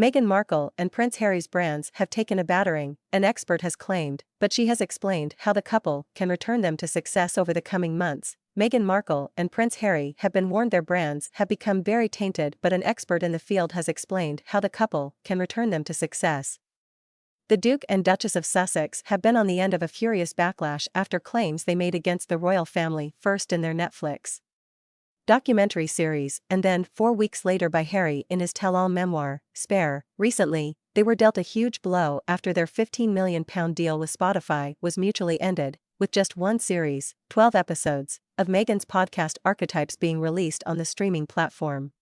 Meghan Markle and Prince Harry's brands have taken a battering, an expert has claimed, but she has explained how the couple can return them to success over the coming months. Meghan Markle and Prince Harry have been warned their brands have become very tainted, but an expert in the field has explained how the couple can return them to success. The Duke and Duchess of Sussex have been on the end of a furious backlash after claims they made against the royal family, first in their Netflix documentary series, and then 4 weeks later by Harry in his tell-all memoir, Spare. Recently, they were dealt a huge blow after their £15 million deal with Spotify was mutually ended, with just one series, 12 episodes, of Meghan's podcast Archetypes being released on the streaming platform.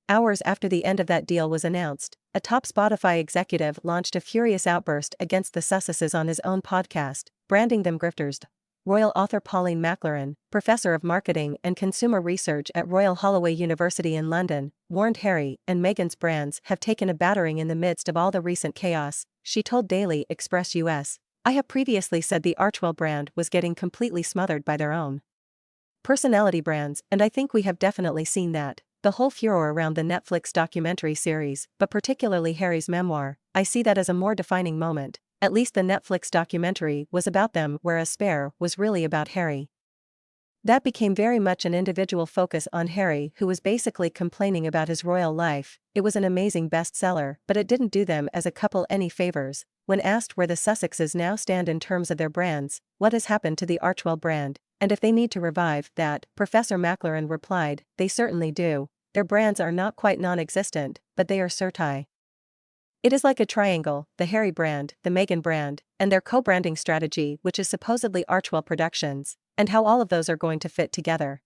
Hours after the end of that deal was announced, a top Spotify executive launched a furious outburst against the Sussexes on his own podcast, branding them grifters. Royal author Pauline McLaren, professor of marketing and consumer research at Royal Holloway University in London, warned Harry and Meghan's brands have taken a battering in the midst of all the recent chaos. She told Daily Express US, "I have previously said the Archewell brand was getting completely smothered by their own personality brands, and I think we have definitely seen that. The whole furor around the Netflix documentary series, but particularly Harry's memoir, I see that as a more defining moment. At least the Netflix documentary was about them, whereas Spare was really about Harry." That became very much an individual focus on Harry, who was basically complaining about his royal life. It was an amazing bestseller, but it didn't do them as a couple any favors. When asked where the Sussexes now stand in terms of their brands, what has happened to the Archewell brand, and if they need to revive that, Professor McLaren replied, "They certainly do. Their brands are not quite non-existent, but they are certai. It is like a triangle, the Harry brand, the Meghan brand, and their co-branding strategy, which is supposedly Archewell Productions, and how all of those are going to fit together.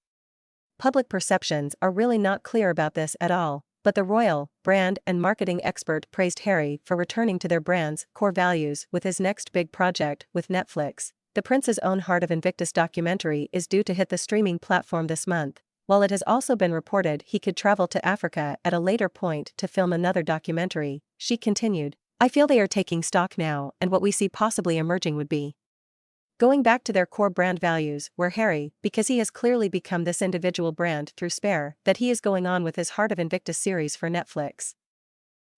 Public perceptions are really not clear about this at all, but the royal brand and marketing expert praised Harry for returning to their brand's core values with his next big project with Netflix. The Prince's own Heart of Invictus documentary is due to hit the streaming platform this month, while it has also been reported he could travel to Africa at a later point to film another documentary. She continued, "I feel they are taking stock now, and what we see possibly emerging would be going back to their core brand values, where Harry, because he has clearly become this individual brand through Spare, that he is going on with his Heart of Invictus series for Netflix.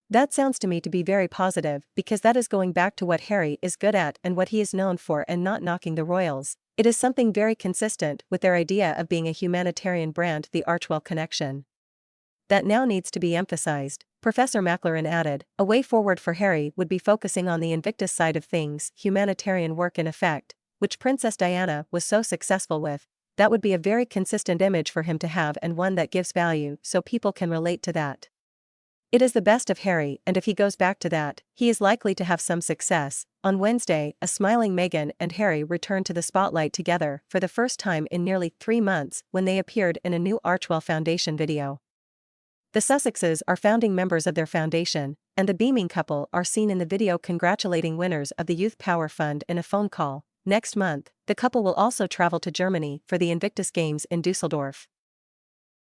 That sounds to me to be very positive, because that is going back to what Harry is good at and what he is known for, and not knocking the royals. It is something very consistent with their idea of being a humanitarian brand, the Archewell connection. That now needs to be emphasized." Professor McLaren added, "A way forward for Harry would be focusing on the Invictus side of things, humanitarian work in effect, which Princess Diana was so successful with. That would be a very consistent image for him to have, and one that gives value so people can relate to that. It is the best of Harry, and if he goes back to that, he is likely to have some success." On Wednesday, a smiling Meghan and Harry returned to the spotlight together for the first time in nearly 3 months when they appeared in a new Archewell Foundation video. The Sussexes are founding members of their foundation, and the beaming couple are seen in the video congratulating winners of the Youth Power Fund in a phone call. Next month, the couple will also travel to Germany for the Invictus Games in Dusseldorf.